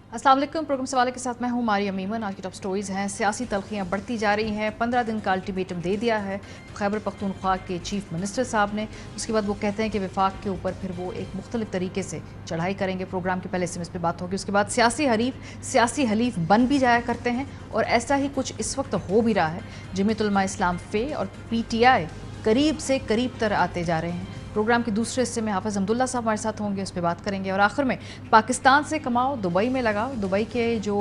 अस्सलाम वालेकुम। प्रोग्राम सवाल के साथ मैं हूं मारिया मीमन। आज की टॉप स्टोरीज़ हैं। सियासी तलखियाँ बढ़ती जा रही हैं। 15 दिन का अल्टीमेटम दे दिया है खैबर पख्तूनख्वा के चीफ मिनिस्टर साहब ने। उसके बाद वो कहते हैं कि वफाक के ऊपर फिर वो एक मुख्तलिफ तरीके से चढ़ाई करेंगे। प्रोग्राम के पहले SMS पे बात होगी। उसके बाद सियासी हलीफ बन भी जाया करते हैं और ऐसा ही कुछ इस वक्त हो भी रहा है। जमीयत उलमा इस्लाम फे और PTI करीब से करीब तर आते जा रहे हैं। प्रोग्राम के दूसरे हिस्से में हाफिज़ अब्दुल्ला साहब हमारे साथ होंगे, उस पर बात करेंगे। और आखिर में पाकिस्तान से कमाओ दुबई में लगाओ। दुबई के जो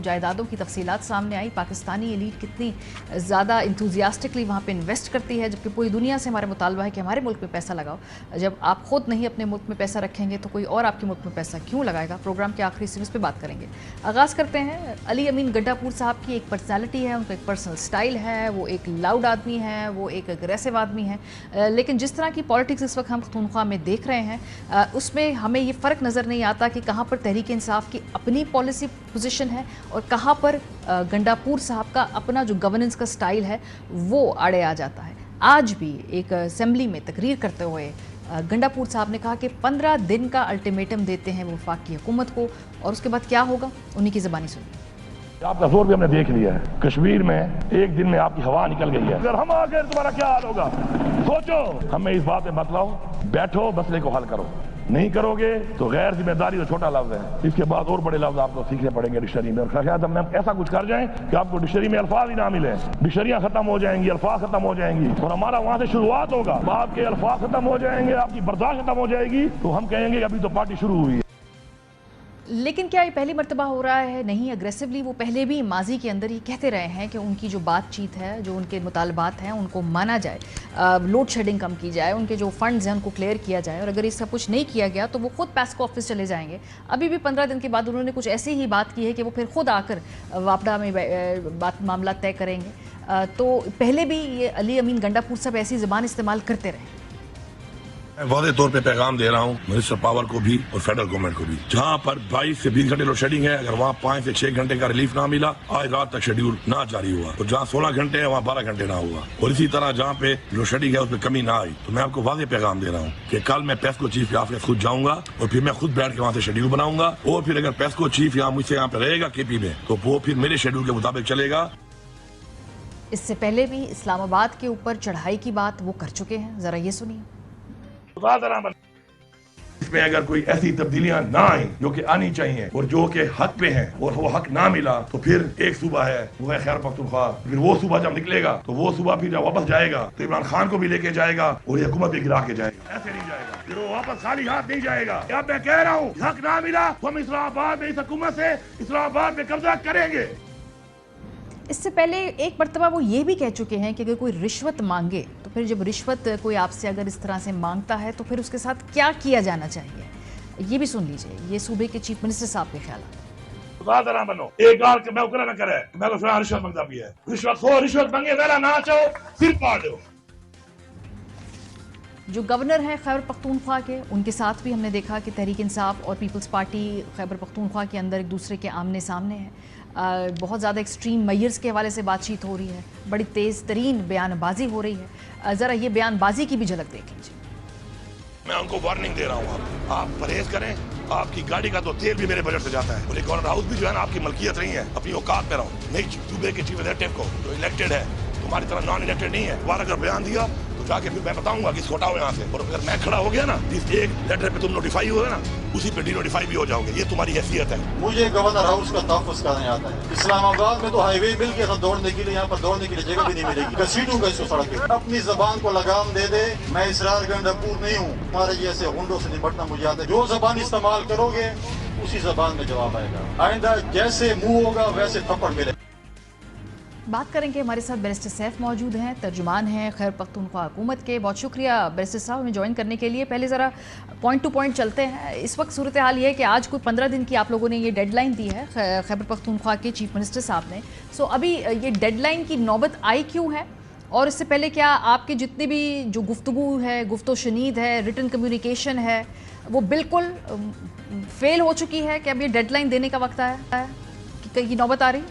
जायदादों की तफसीलात सामने आई, पाकिस्तानी एलीट कितनी ज़्यादा इंथुजियास्टिकली वहाँ पे इन्वेस्ट करती है, जबकि पूरी दुनिया से हमारे मुतालबा है कि हमारे मुल्क में पैसा लगाओ। जब आप खुद नहीं अपने मुल्क में पैसा रखेंगे तो कोई और आपके मुल्क में पैसा क्यों लगाएगा। प्रोग्राम के आखिरी हिस्से में इस पर बात करेंगे। आगाज़ करते हैं अली अमीन गड्ढापुर साहब की। एक पर्सनैलिटी है, उनका एक पर्सनल स्टाइल है, वो एक लाउड आदमी है, वो एक अग्रेसिव आदमी है, लेकिन जिस तरह की पॉलिटिक्स इस वक्त हम पख्तूनख्वा में देख रहे हैं उसमें हमें ये फ़र्क नज़र नहीं आता कि कहाँ पर तहरीक इंसाफ की अपनी पॉलिसी पोजीशन है और कहाँ पर गंडापुर साहब का अपना जो गवर्नेंस का स्टाइल है वो आड़े आ जाता है। आज भी एक असेंबली में तकरीर करते हुए गंडापुर साहब ने कहा कि 15 दिन का अल्टीमेटम देते हैं वफाक की हुकूमत को, और उसके बाद क्या होगा उन्हीं की ज़बानी सुनिए। आपका जोर भी हमने देख लिया है। कश्मीर में एक दिन में आपकी हवा निकल गई है। अगर हम आ गए तुम्हारा क्या हाल होगा सोचो। हमें इस बात में बतलाओ, बैठो मसले को हल करो। नहीं करोगे तो गैर जिम्मेदारी तो छोटा लफ्ज है, इसके बाद और बड़े लफ्ज आपको सीखने पड़ेंगे डिक्शनरी में। और शायद हम ऐसा कुछ कर जाएं कि आपको डिक्शनरी में अल्फाज ही ना मिले, डिक्शनरियां खत्म हो जाएंगी, अल्फाज खत्म हो जाएंगी और हमारा वहां से शुरुआत होगा। आपके अल्फाज खत्म हो जाएंगे, आपकी बर्दाश्त खत्म हो जाएगी, तो हम कहेंगे अभी तो पार्टी शुरू हुई है। लेकिन क्या ये पहली मर्तबा हो रहा है? नहीं, अग्रेसिवली वो पहले भी माजी के अंदर ये कहते रहे हैं कि उनकी जो बातचीत है, जो उनके मुतालबात हैं उनको माना जाए, लोड शेडिंग कम की जाए, उनके जो फंड्स हैं उनको क्लियर किया जाए, और अगर इसका कुछ नहीं किया गया तो वो खुद पैस्को ऑफिस चले जाएंगे। अभी भी 15 दिन के बाद उन्होंने कुछ ऐसी ही बात की है कि वो फिर खुद आकर वापडा में मामला तय करेंगे। तो पहले भी ये अली अमीन गंडापुर साहब ऐसी ज़बान इस्तेमाल करते रहे। मैं वादे तौर पे पैगाम दे रहा हूँ मिनिस्टर पावर को भी और फेडरल गवर्नमेंट को भी। जहाँ पर 22 से 20 घंटे लोड शेडिंग है, अगर वहाँ 5 से 6 घंटे का रिलीफ ना मिला, आज रात तक शेड्यूल ना जारी हुआ, और जहाँ 16 घंटे है वहाँ 12 घंटे ना हुआ, और इसी तरह जहाँ पे लोड शेडिंग है उसमें कमी ना आई, तो मैं आपको वादे पैगाम दे रहा हूँ कि कल मैं पेस्को चीफ के ऑफिस खुद जाऊंगा और फिर मैं खुद बैठ के वहाँ से शेड्यूल बनाऊंगा, और फिर अगर पेस्को चीफ यहाँ मुझसे यहाँ पे रहेगा KP में, तो वो फिर मेरे शेड्यूल के मुताबिक चलेगा। इससे पहले भी इस्लामाबाद के ऊपर चढ़ाई की बात वो कर चुके हैं, ज़रा ये सुनिए। इसमें अगर कोई ऐसी तब्दीलियां ना आए जो कि आनी चाहिए और जो कि हक पे हैं और वो हक ना मिला, तो फिर एक सूबा है वो है खैबर पख्तूनख्वा। फिर वो सूबा जब निकलेगा तो वो सूबा फिर जब वापस जाएगा तो इमरान खान को भी लेके जाएगा और ये हुकूमत भी गिरा के जाएगा। ऐसे नहीं जाएगा, फिर वो वापस खाली हाथ नहीं जाएगा। अब मैं कह रहा हूँ हक ना मिला तो हम इस्लामाबाद में इस हुकूमत से इस्लामाबाद में कब्जा करेंगे। इससे पहले एक मरतबा वो ये भी कह चुके हैं कि अगर कोई रिश्वत मांगे तो फिर जब रिश्वत कोई आपसे अगर इस तरह से मांगता है तो फिर उसके साथ क्या किया जाना चाहिए, ये भी सुन लीजिए। ये सूबे के चीफ मिनिस्टर साहब के ख्याल। बनो एक गाल के मैं उकरा ना करे, मैं तो फिर रिश्वत मांगता भी है। रिश्वत मांगे मेरा ना चाहो सिर पाड़ दो। जो गवर्नर हैं खैबर पख्तूनख्वा के, उनके साथ भी हमने देखा कि तहरीक इंसाफ और पीपल्स पार्टी खैबर पख्तूनख्वा के अंदर एक दूसरे के आमने सामने है। बहुत ज़्यादा एक्सट्रीम मेयर्स के हवाले से बातचीत हो रही है, बड़ी तेज़ तरीन बयानबाजी हो रही है। ज़रा ये बयानबाजी की भी झलक देख लीजिए। मैं उनको वार्निंग दे रहा हूँ, आप परहेज करें। आपकी गाड़ी का तो तेल भी मेरे बजट से जाता है, और एक गवर्नर हाउस भी जो है ना आपकी मलकियत नहीं है, अपनी औकात पे रहो। नहीं, सूबे के चीफ एग्जीक्यूटिव को जो इलेक्टेड है, तुम्हारी तरह नॉन इलेक्टेड नहीं है, दोबारा अगर बयान दिया तो जाके फिर मैं बताऊंगा कि छोटाओ यहाँ से। और अगर मैं खड़ा हो गया ना, जिस एक लेटर पे तुम नोटिफाई हुए ना, उसी पे डिनोटिफाई भी हो जाओगे। ये तुम्हारी हैसियत है। मुझे गवर्नर हाउस का तहफ़्फ़ुज़ करने आता है। इस्लामाबाद में तो हाईवे मिल गया था दौड़ने के लिए, यहाँ पर दौड़ने के लिए जगह भी नहीं मिलेगी। घसीटूंगा इसको सड़क पे। अपनी जबान को लगाम दे दे। मैं इसरार गंडापुर नहीं हूँ, हमारे जैसे हुंडों से निपटना मुझे आता है। जो जबान इस्तेमाल करोगे उसी जबान में जवाब आएगा। आइंदा जैसे मुंह होगा वैसे थप्पड़ मिलेगा। बात करेंगे, हमारे साथ बैरिस्टर सैफ मौजूद हैं, तर्जुमान हैं खैबर पख्तूनख्वा हुकूमत के। बहुत शुक्रिया बैरिस्टर साहब हमें ज्वाइन करने के लिए। पहले ज़रा पॉइंट टू पॉइंट चलते हैं। इस वक्त सूरत हाल ये है कि आज कोई 15 दिन की आप लोगों ने ये डेडलाइन दी है खैबर पख्तूनख्वा के चीफ मिनिस्टर साहब ने। सो अभी ये डेडलाइन की नौबत आई क्यों है, और इससे पहले क्या आपके जितने भी जो गुफ्तगू है, गुफ्तो शनीद है, रिटन कम्युनिकेशन है, वो बिल्कुल फेल हो चुकी है कि अब ये डेडलाइन देने का वक्त आया है कि नौबत आ रही?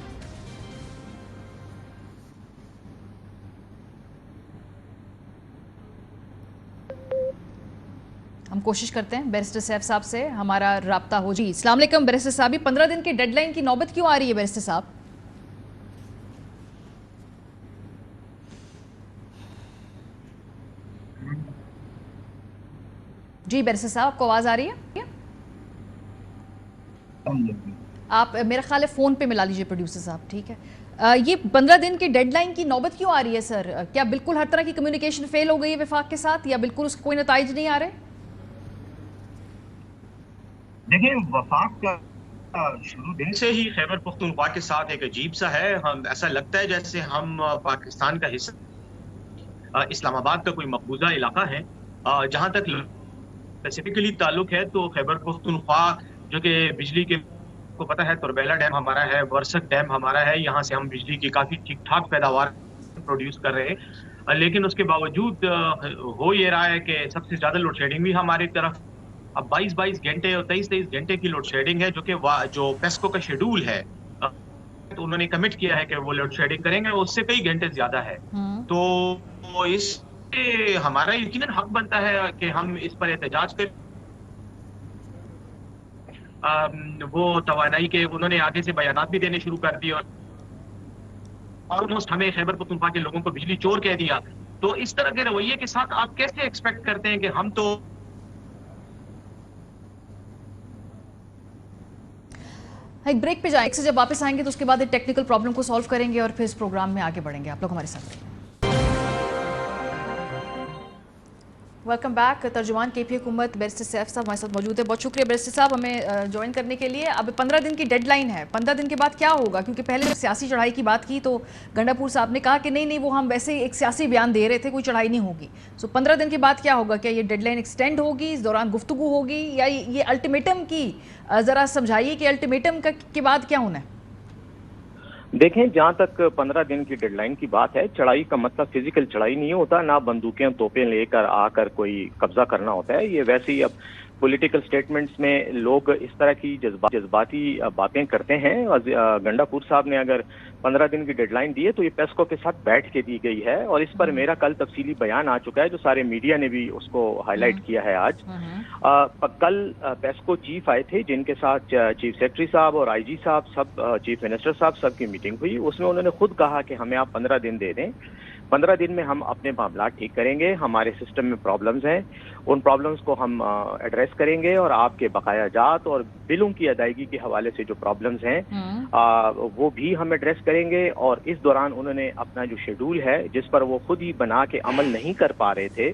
हम कोशिश करते हैं बैरिस्टर सैफ साहब से हमारा राब्ता हो। जी अस्सलाम वालेकुम बैरिस्टर साहब, 15 दिन की डेडलाइन की नौबत क्यों आ रही है बैरिस्टर साहब? जी बैरिस्टर साहब, आपको आवाज आ रही है? आप मेरा ख्याल है फ़ोन पे मिला लीजिए प्रोड्यूसर साहब, ठीक है। ये 15 दिन की डेडलाइन की नौबत क्यों आ रही है सर? क्या बिल्कुल हर तरह की कम्युनिकेशन फेल हो गई है वफाक के साथ, या बिल्कुल उसके कोई नताइज नहीं आ रहे? देखिए, वफाक का शुरू दिन से ही खैबर पख्तूनख्वा के साथ एक अजीब सा है। हम ऐसा लगता है जैसे हम पाकिस्तान का हिस्सा इस्लामाबाद का कोई मकबूजा इलाका है। जहाँ तक स्पेसिफिकली ताल्लुक है तो खैबर पख्तूनख्वा जो कि बिजली के को पता है तुरबेला डैम हमारा है, वर्सक डैम हमारा है, यहाँ से हम बिजली की काफ़ी ठीक ठाक पैदावार प्रोड्यूस कर रहे हैं। लेकिन उसके बावजूद हो ये रहा है कि सबसे ज़्यादा लोड शेडिंग भी हमारी तरफ अब 22 घंटे और 23 घंटे की लोड शेडिंग है, जो कि जो पेस्को का शेड्यूल है तो उन्होंने कमिट किया है कि वो लोड शेडिंग करेंगे, उससे कई घंटे ज़्यादा है। तो इससे हमारा यकीनन हक बनता है कि हम इस पर एहतजाज करें। वो तवानाई के उन्होंने आगे से बयानात भी देने शुरू कर दिए और ऑलमोस्ट हमें खैबर पख्तूनख्वा के लोगों को बिजली चोर कह दिया। तो इस तरह के रवैये के साथ आप कैसे एक्सपेक्ट करते हैं कि हम तो एक ब्रेक पे जाएंगे, जब वापस आएंगे तो उसके बाद एक टेक्निकल प्रॉब्लम को सॉल्व करेंगे और फिर इस प्रोग्राम में आगे बढ़ेंगे। आप लोग हमारे साथ रहिए। Welcome back. तर्जुमान केपी हुकूमत बैरिस्टर सैफ साहब हमारे साथ मौजूद है। बहुत शुक्रिया बैरिस्टर साहब हमें ज्वाइन करने के लिए। अब 15 दिन की डेडलाइन है, 15 दिन के बाद क्या होगा? क्योंकि पहले जब सियासी चढ़ाई की बात की तो गंडापुर साहब ने कहा कि नहीं वो हम वैसे एक सियासी बयान दे रहे थे, कोई चढ़ाई नहीं होगी। सो 15 दिन के बाद क्या होगा? क्या ये डेडलाइन एक्सटेंड होगी, इस दौरान गुफ्तगू होगी, या ये अल्टीमेटम की ज़रा समझाइए कि अल्टीमेटम के बाद क्या होना है? देखें, जहाँ तक 15 दिन की डेडलाइन की बात है, चढ़ाई का मतलब फिजिकल चढ़ाई नहीं होता, ना बंदूकें तोपें लेकर आकर कोई कब्जा करना होता है। ये वैसे ही अब पॉलिटिकल स्टेटमेंट्स में लोग इस तरह की जज्बाती बातें करते हैं। गंडापुर साहब ने अगर 15 दिन की डेडलाइन दी है तो ये पेस्को के साथ बैठ के दी गई है, और इस पर मेरा कल तफसीली बयान आ चुका है, जो सारे मीडिया ने भी उसको हाईलाइट किया है आज। कल पेस्को चीफ आए थे, जिनके साथ चीफ सेक्रेटरी साहब और आईजी साहब, सब चीफ मिनिस्टर साहब, सबकी मीटिंग हुई। उसमें उन्होंने खुद कहा कि हमें आप 15 दिन दे दें, 15 दिन में हम अपने मामला ठीक करेंगे। हमारे सिस्टम में प्रॉब्लम्स हैं, उन प्रॉब्लम्स को हम एड्रेस करेंगे, और आपके बकाया जात और बिलों की अदायगी के हवाले से जो प्रॉब्लम्स हैं वो भी हम एड्रेस करेंगे। और इस दौरान उन्होंने अपना जो शेड्यूल है, जिस पर वो खुद ही बना के अमल नहीं कर पा रहे थे,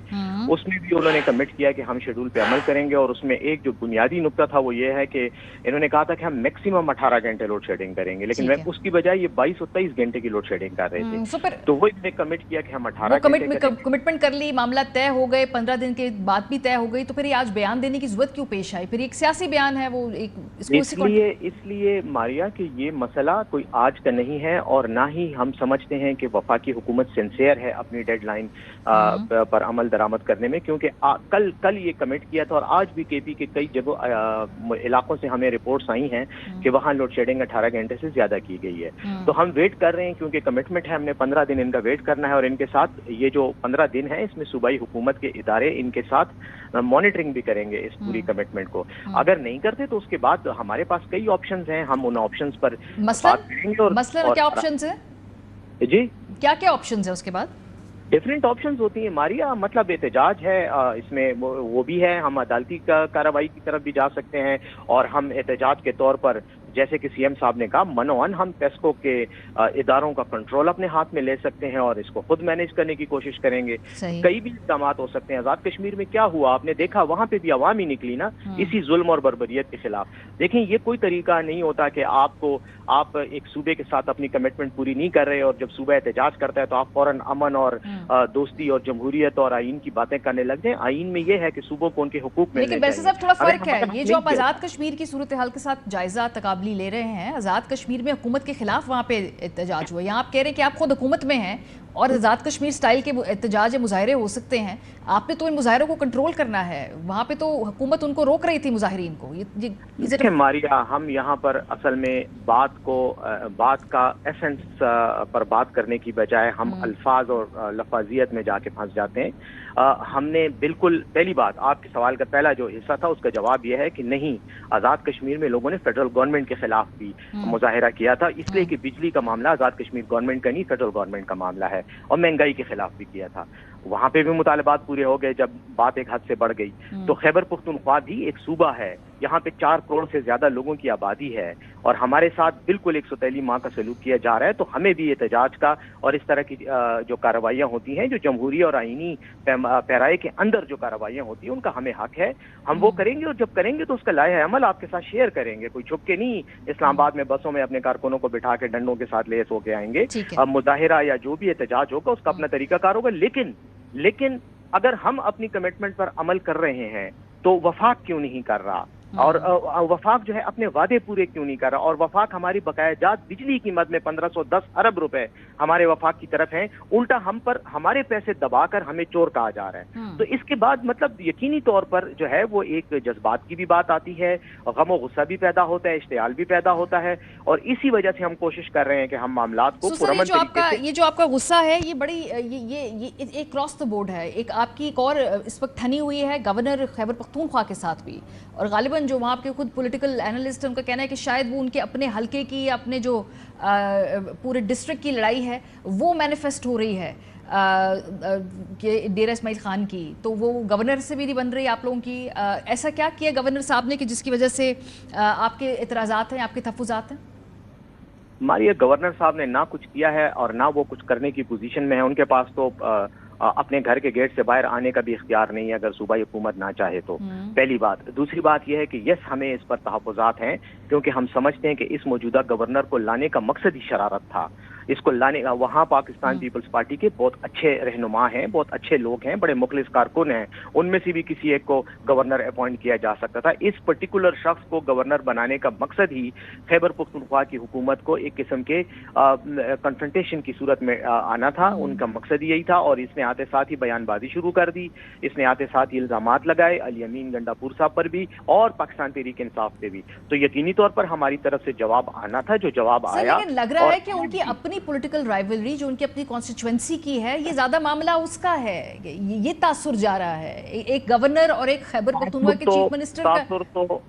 उसमें भी उन्होंने कमिट किया कि हम शेड्यूल पे अमल करेंगे। और उसमें एक जो बुनियादी नुक्ता था वो ये है कि इन्होंने कहा था कि हम मैक्सिमम 18 घंटे लोड शेडिंग करेंगे, लेकिन उसकी बजाय ये 22 और 23 घंटे की लोड शेडिंग कर रहे थे। तो वो इन्होंने कमिट किया कि हम 18 कमिटमेंट कर ली, मामला तय हो गए, 15 दिन के बाद भी तय हो गई, तो फिर ये आज बयान देने की जरूरत क्यों पेश आई? फिर एक सियासी बयान है वो, एक इसलिए मारिया कि ये मसला कोई आज का नहीं है, और ना ही हम समझते हैं कि वफाकी हुकूमत सिंसियर है अपनी डेडलाइन पर अमल दरामद करने में, क्योंकि कल ये कमिट किया था, और आज भी केपी के कई जगह इलाकों से हमें रिपोर्ट्स आई हैं कि वहाँ लोड शेडिंग 18 घंटे से ज्यादा की गई है। तो हम वेट कर रहे हैं, क्योंकि कमिटमेंट है, हमने 15 दिन इनका वेट करना है, और इनके साथ ये जो 15 दिन है इसमें सूबाई हुकूमत के इदारे इनके साथ मॉनिटरिंग भी करेंगे इस पूरी कमिटमेंट को। अगर नहीं करते तो उसके बाद हमारे पास कई ऑप्शंस हैं, हम उन ऑप्शंस पर बात करेंगे। और क्या ऑप्शंस है जी, क्या ऑप्शंस है उसके बाद? डिफरेंट ऑप्शंस होती हैं मारिया, मतलब एहतजाज है, इसमें वो भी है, हम अदालती कार्रवाई की तरफ भी जा सकते हैं, और हम एहतजाज के तौर पर जैसे कि सीएम साहब ने कहा मनोअन हम पेस्को के इदारों का कंट्रोल अपने हाथ में ले सकते हैं और इसको खुद मैनेज करने की कोशिश करेंगे। कई भी इक़दाम हो सकते हैं। आज़ाद कश्मीर में क्या हुआ आपने देखा, वहां पे भी अवाम ही निकली ना इसी जुल्म और बर्बरियत के खिलाफ। देखें ये कोई तरीका नहीं होता कि आप एक सूबे के साथ अपनी कमिटमेंट पूरी नहीं कर रहे और जब सूबा एहतजाज करता है तो आप फौरन अमन और दोस्ती और जमहूरियत और आइन की बातें करने लग जाए। आइन में ये है कि सूबों को उनके हुकूक मिलने चाहिए। लेकिन वैसे थोड़ा फर्क है, ये जो आप आज़ाद कश्मीर की सूरत हाल के साथ जायजा तकाबली ले रहे हैं, आज़ाद कश्मीर में हुकूमत के खिलाफ वहाँ पे एहतजाज हुआ, यहाँ आप कह रहे हैं कि आप खुद हुकूमत में हैं और आज़ाद कश्मीर स्टाइल के एहतजाज या मुजाहरे हो सकते हैं, आपने तो इन मुजाहरों को कंट्रोल करना है। वहाँ पे तो हुकूमत उनको रोक रही थी मुजाहिरीन को। देखिए मारिया, हम यहाँ पर असल में बात का एसेंस पर बात करने की बजाय हम अल्फाज और लफाजियत में जाके फंस जाते हैं। हमने बिल्कुल, पहली बात, आपके सवाल का पहला जो हिस्सा था उसका जवाब यह है कि नहीं, आज़ाद कश्मीर में लोगों ने फेडरल गवर्नमेंट के खिलाफ भी मुजाहिरा किया था, इसलिए कि बिजली का मामला आज़ाद कश्मीर गवर्नमेंट का नहीं, फेडरल गवर्नमेंट का मामला है, और महंगाई के खिलाफ भी किया था। वहां पे भी मुतालबात पूरे हो गए जब बात एक हद से बढ़ गई। तो खैबर पख्तूनख्वा भी एक सूबा है, यहाँ पे 4 करोड़ से ज्यादा लोगों की आबादी है, और हमारे साथ बिल्कुल एक सौतेली माँ का सलूक किया जा रहा है। तो हमें भी एहतजाज का और इस तरह की जो कार्रवाइयाँ होती हैं, जो जमहूरी और आईनी पैराए के अंदर जो कार्रवाइयाँ होती हैं, उनका हमें हक है, हम वो करेंगे, और जब करेंगे तो उसका लाया अमल आपके साथ शेयर करेंगे। कोई छुप के नहीं इस्लामाबाद में बसों में अपने कारकुनों को बिठा के डंडों के साथ लेस होके आएंगे। मुजाहिरा या जो भी एहतजाज होगा उसका अपना तरीकाकार होगा, लेकिन अगर हम अपनी कमिटमेंट पर अमल कर रहे हैं तो वफाक क्यों नहीं कर रहा, और वफाक जो है अपने वादे पूरे क्यों नहीं कर रहा, और वफाक हमारी बकायाजात बिजली कीमत में 1510 अरब रुपए हमारे वफाक की तरफ हैं, उल्टा हम पर हमारे पैसे दबाकर हमें चोर कहा जा रहा है। तो इसके बाद मतलब यकीनी तौर पर जो है वो एक जज्बात की भी बात आती है, गम और गुस्सा भी पैदा होता है, इश्तियाल भी पैदा होता है, और इसी वजह से हम कोशिश कर रहे हैं कि हम मामलात को पुरअमन तरीके से। ये जो आपका गुस्सा है, ये बड़ी ये एक क्रॉस द बोर्ड है। एक आपकी एक और इस वक्त ठनी हुई है गवर्नर खैबर पख्तूनख्वा के साथ भी, और गालिबन जो वहाँ के खुद पॉलिटिकल एनालिस्ट हैं उनका कहना है कि शायद वो उनके अपने हलके की, अपने जो पूरे डिस्ट्रिक्ट की लड़ाई है वो मैनिफेस्ट हो रही है डेरा इस्माइल खान की, तो वो गवर्नर से भी नहीं बन रही आप लोगों की। ऐसा क्या किया गवर्नर साहब ने कि जिसकी वजह से आपके एतराज़ात हैं, आपके तहफ़्फ़ुज़ात हैं? मारिया, गवर्नर साहब ने ना कुछ किया है और ना वो कुछ करने की पोजीशन में है। उनके पास तो अपने घर के गेट से बाहर आने का भी इख्तियार नहीं है अगर सूबाई हुकूमत ना चाहे तो। पहली बात। दूसरी बात यह है कि यस, हमें इस पर तहफ़्फ़ुज़ात हैं क्योंकि हम समझते हैं कि इस मौजूदा गवर्नर को लाने का मकसद ही शरारत था। इसको लाने का, वहाँ पाकिस्तान पीपल्स पार्टी के बहुत अच्छे रहनुमा हैं, बहुत अच्छे लोग हैं, बड़े मुखलिस कारकुन हैं, उनमें से भी किसी एक को गवर्नर अपॉइंट किया जा सकता था। इस पर्टिकुलर शख्स को गवर्नर बनाने का मकसद ही खैबर पख्तूनख्वा की हुकूमत को एक किस्म के कन्फ्रंटेशन की सूरत में आना था। उनका मकसद यही था, और इसने आते साथ ही बयानबाजी शुरू कर दी। इसने आते साथ ही इल्जामात लगाए अली अमीन गंडापुर साहब पर भी और पाकिस्तान तहरीक इंसाफ पे भी। तो यकीनी तौर पर हमारी तरफ से जवाब आना था, जो जवाब आया। लेकिन लग रहा है कि उनकी अपनी पॉलिटिकल राइवलरी जो उनकी अपनी कॉन्स्टिट्यूएंसी की है, ये ज्यादा मामला उसका है, ये तासुर जा रहा है एक गवर्नर और एक खैबर पख्तूनख्वा के चीफ मिनिस्टर का। तासुर तो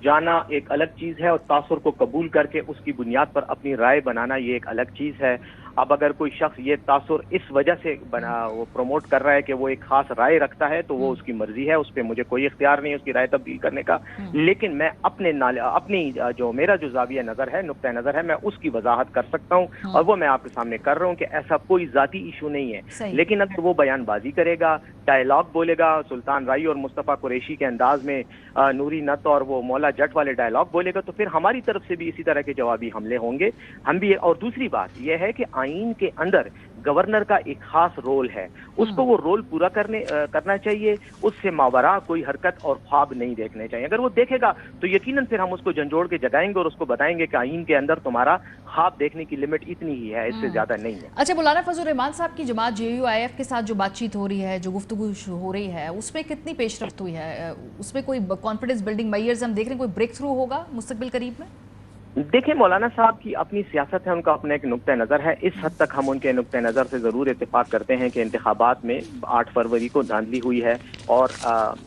जाना एक अलग चीज है, और तासुर को कबूल करके उसकी बुनियाद पर अपनी राय बनाना ये एक अलग चीज है। अब अगर कोई शख्स ये तासुर इस वजह से वो प्रमोट कर रहा है कि वो एक खास राय रखता है, तो वो उसकी मर्जी है, उस पर मुझे कोई इख्तियार नहीं है उसकी राय तब्दील करने का। लेकिन मैं अपनी जो मेरा जो जाविया नजर है, नुक्ता नजर है, मैं उसकी वजाहत कर सकता हूँ, और वो मैं आपके सामने कर रहा हूँ कि ऐसा कोई जाती इशू नहीं है। लेकिन अगर वो बयानबाजी करेगा, डायलॉग बोलेगा, सुल्तान राई और मुस्तफ़ा कुरैशी के अंदाज में नूरी नत और वो मौला जट वाले डायलॉग बोलेगा, तो फिर हमारी तरफ से भी इसी तरह के जवाबी हमले होंगे। हम भी। और दूसरी बात यह है कि आईन के अंदर गवर्नर का एक खास रोल है, उसको वो रोल पूरा करना चाहिए। उससे मावरा कोई हरकत और ख्वाब नहीं देखने चाहिए। अगर वो देखेगा तो यकीनन फिर हम उसको झंझोड़ के जगाएंगे और उसको बताएंगे कि आईन के अंदर तुम्हारा ख्वाब देखने की लिमिट इतनी ही है, इससे ज्यादा नहीं है। अच्छा, मौलाना फजल रहमान साहब की जमात JUIF के साथ जो बातचीत हो रही है, जो गुफ्तगू हो रही है, उसमें कितनी पेशरफ्त हुई है? उसमें कोई कॉन्फिडेंस बिल्डिंग मेजर्स हम देख रहे हैं, कोई ब्रेक थ्रू होगा मुस्तकबिल करीब में? देखिए, मौलाना साहब की अपनी सियासत है, उनका अपना एक नुक्ता नज़र है। इस हद तक हम उनके नुक्ता नज़र से ज़रूर इत्तेफाक करते हैं कि इंतखाबात में 8 फरवरी को धांधली हुई है, और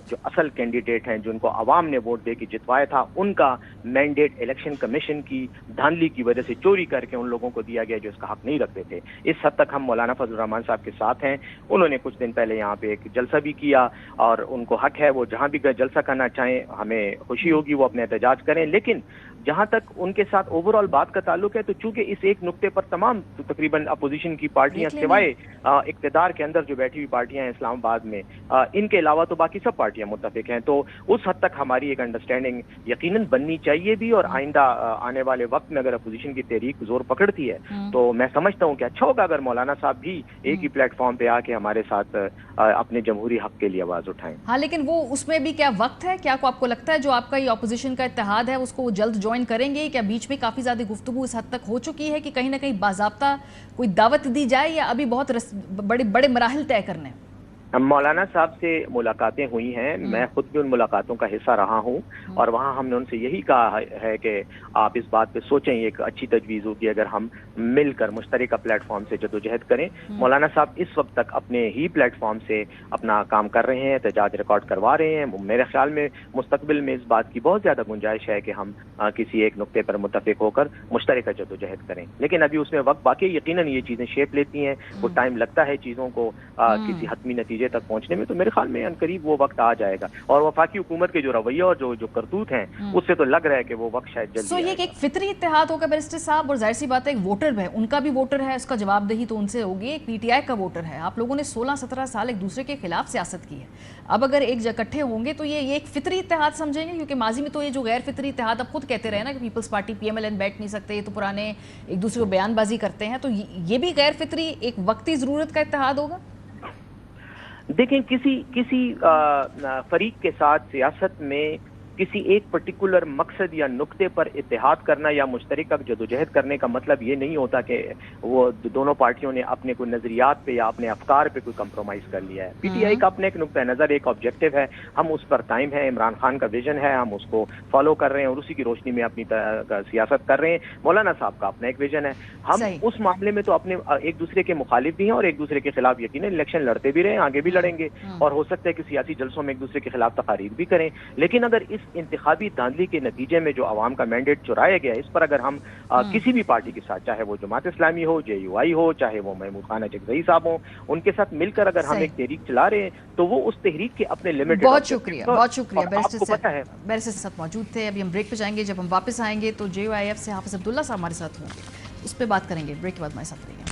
जो असल कैंडिडेट हैं जिनको अवाम ने वोट दे के जितवाया था, उनका मैंडेट इलेक्शन कमीशन की धांधली की वजह से चोरी करके उन लोगों को दिया गया जो इसका हक नहीं रखते थे। इस हद तक हम मौलाना फजल रहमान साहब के साथ हैं। उन्होंने कुछ दिन पहले यहाँ पे एक जलसा भी किया, और उनको हक है, वो जहाँ भी जलसा करना चाहें, हमें खुशी होगी, वो अपने एहतजाज करें। लेकिन जहां तक उनके साथ ओवरऑल बात का ताल्लुक है, तो चूंकि इस एक नुक्ते पर तमाम तकरीबन अपोजिशन की पार्टियां सिवाय इक्तदार के अंदर जो बैठी हुई पार्टियां हैं इस्लामाबाद में, इनके अलावा तो बाकी सब पार्टियां मुत्तफिक हैं। तो उस हद तक हमारी एक अंडरस्टैंडिंग यकीनन बननी चाहिए भी, और आइंदा आने वाले वक्त में अगर अपोजिशन की तहरीक जोर पकड़ती है तो मैं समझता हूँ कि अच्छा होगा अगर मौलाना साहब भी एक ही प्लेटफॉर्म पे आके हमारे साथ अपने जमहूरी हक के लिए आवाज उठाएं। हाँ, लेकिन वो उसमें भी क्या वक्त है? क्या आपको लगता है जो आपका ये अपोजिशन का इत्तेहाद है उसको जल्द ज्वाइन करेंगे? क्या बीच में काफ़ी ज़्यादा गुफ्तगू इस हद तक हो चुकी है कि कहीं ना कहीं बाज़ाब्ता कोई दावत दी जाए, या अभी बहुत बड़े बड़े मराहल तय करने हैं? मौलाना साहब से मुलाकातें हुई हैं, मैं खुद भी उन मुलाकातों का हिस्सा रहा हूं और वहां हमने उनसे यही कहा है कि आप इस बात पे सोचें, एक अच्छी तजवीज़ होगी अगर हम मिलकर मुश्तरका प्लेटफॉर्म से जदोजहद करें। मौलाना साहब इस वक्त तक अपने ही प्लेटफॉर्म से अपना काम कर रहे हैं, एहतजाज रिकॉर्ड करवा रहे हैं। मेरे ख्याल में मुस्तकबिल में इस बात की बहुत ज़्यादा गुंजाइश है कि हम किसी एक नुक्ते पर मुत्तफिक होकर मुश्तरका जदोजहद करें, लेकिन अभी उसमें वक्त बाकी। यकीनन ये चीज़ें शेप लेती हैं, वो टाइम लगता है चीज़ों को किसी हतमी नतीजे तक पहुंचने में, तो मेरे ख्याल में अनकरीब वो वक्त आ जाएगा। और वफाकी हुकूमत के जो रवैया और जो करतूत हैं, उससे तो लग रहा है कि वो वक्त शायद जल्दी ये एक फितरी इत्तेहाद होगा बैरिस्टर साहब, और जाहिर सी बात है एक वोटर है, उनका भी वोटर है, उसका जवाबदेही तो उनसे होगी। एक पीटीआई का वोटर है, आप लोगों ने 16-17 साल एक दूसरे के खिलाफ सियासत की है, अब अगर एक इकट्ठे होंगे तो ये एक फितरी इत्तेहाद समझेंगे? क्योंकि माजी में तो ये जो गैर फितरी इत्तेहाद अब खुद कहते रहे ना कि पीपल्स पार्टी PMLN बैठ नहीं सकते, ये तो पुराने एक दूसरे को बयानबाजी करते हैं, तो ये भी गैर फितरी एक वक्ती ज़रूरत का इत्तेहाद होगा? देखें, किसी फरीक के साथ सियासत में किसी एक पर्टिकुलर मकसद या नुक्ते पर इत्तेहाद करना या मुश्तरका जदोजहद करने का मतलब ये नहीं होता कि वो दोनों पार्टियों ने अपने कोई नजरियात पे या अपने अफकार पे कोई कंप्रोमाइज कर लिया है। पीटीआई का अपने एक नुक्ता नज़र, एक ऑब्जेक्टिव है, हम उस पर कायम है। इमरान खान का विजन है, हम उसको फॉलो कर रहे हैं और उसी की रोशनी में अपनी सियासत कर रहे हैं। मौलाना साहब का अपना एक विजन है, हम उस मामले में तो अपने एक दूसरे के मुखालिफ भी हैं और एक दूसरे के खिलाफ यकीनन इलेक्शन लड़ते भी रहे, आगे भी लड़ेंगे, और हो सकता है कि सियासी जलसों में एक दूसरे के खिलाफ तकारीर भी करें। लेकिन अगर इस इंतखाबी धांधली के नतीजे में जो आवाम का मैंडेट चुराया गया, इस पर अगर हम किसी भी पार्टी के साथ, चाहे वो जमात इस्लामी हो, JUI हो, चाहे वो महमूद खान अजगज़ई साहब हो, उनके साथ मिलकर अगर हम एक तहरीक चला रहे हैं तो वो उस तहरीक के अपने लिमिट। बहुत शुक्रिया बैरिस्टर साहब मौजूद थे। अभी हम ब्रेक पे जाएंगे, जब हम वापस आएंगे तो JUIF से हाफिज अब्दुल्ला साहब हमारे साथ होंगे, उस पर बात करेंगे। ब्रेक के बाद हमारे साथ रहिए।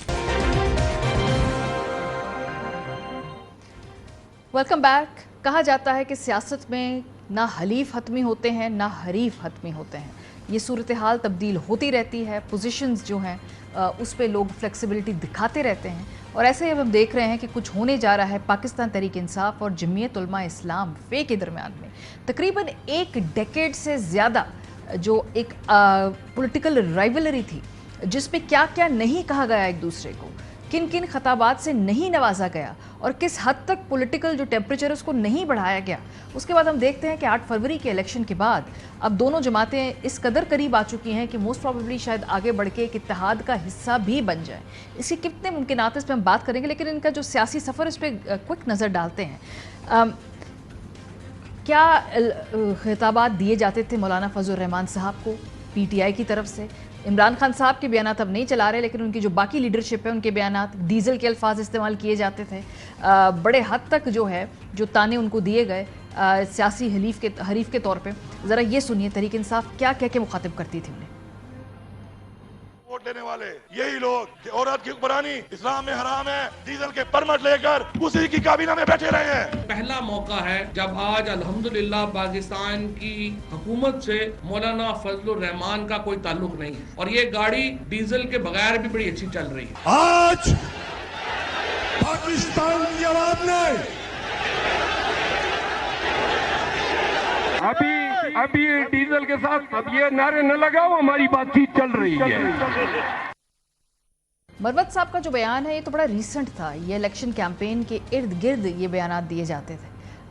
Welcome back. कहा जाता है कि सियासत में ना हलीफ हतमी होते हैं ना हरीफ हतमी होते हैं, ये सूरत हाल तब्दील होती रहती है, पोजीशंस जो हैं उस पे लोग फ्लेक्सिबिलिटी दिखाते रहते हैं, और ऐसे ही अब हम देख रहे हैं कि कुछ होने जा रहा है पाकिस्तान तहरीक इंसाफ और जमीयत उलमा इस्लाम फ़े के दरमियान में। तकरीबन एक डेकेड से ज़्यादा जो एक पॉलिटिकल राइवलरी थी, जिसमें क्या क्या नहीं कहा गया एक दूसरे को, किन किन खताबात से नहीं नवाजा गया और किस हद तक पॉलिटिकल जो टेम्परेचर उसको नहीं बढ़ाया गया। उसके बाद हम देखते हैं कि 8 फरवरी के इलेक्शन के बाद अब दोनों जमातें इस कदर करीब आ चुकी हैं कि मोस्ट प्रॉबेबली शायद आगे बढ़ के एक इत्तेहाद का हिस्सा भी बन जाए। इसके कितने मुमकिनात इस पर हम बात करेंगे, लेकिन इनका जो सियासी सफ़र इस पर क्विक नज़र डालते हैं। क्या खिताबात दिए जाते थे मौलाना फजल रहमान साहब को PTI की तरफ से? इमरान खान साहब के बयानात अब नहीं चला रहे, लेकिन उनकी जो बाकी लीडरशिप है उनके बयानात, डीजल के अल्फाज इस्तेमाल किए जाते थे। बड़े हद तक जो है जो ताने उनको दिए गए सियासी हरीफ के तौर पे, ज़रा ये सुनिए तहरीक इंसाफ क्या कह के मुखातिब करती थी उन्हें। वोट लेने वाले यही लोग कि औरत की हुक्मरानी इस्लाम में हराम है, डीजल के परमिट लेकर उसी की काबीना में बैठे रहे हैं। पहला मौका है जब आज अल्हम्दुलिल्लाह पाकिस्तान की हुकूमत से मौलाना फजलुर रहमान का कोई ताल्लुक नहीं है, और ये गाड़ी डीजल के बगैर भी बड़ी अच्छी चल रही है। आज पाकिस्तान की आवाम ने अभी डीजल के साथ अब ये नारे न लगाओ, हमारी बातचीत चल रही है। मरवत साहब का जो बयान है ये तो बड़ा रीसेंट था, ये इलेक्शन कैंपेन के इर्द गिर्द ये बयानात दिए जाते थे।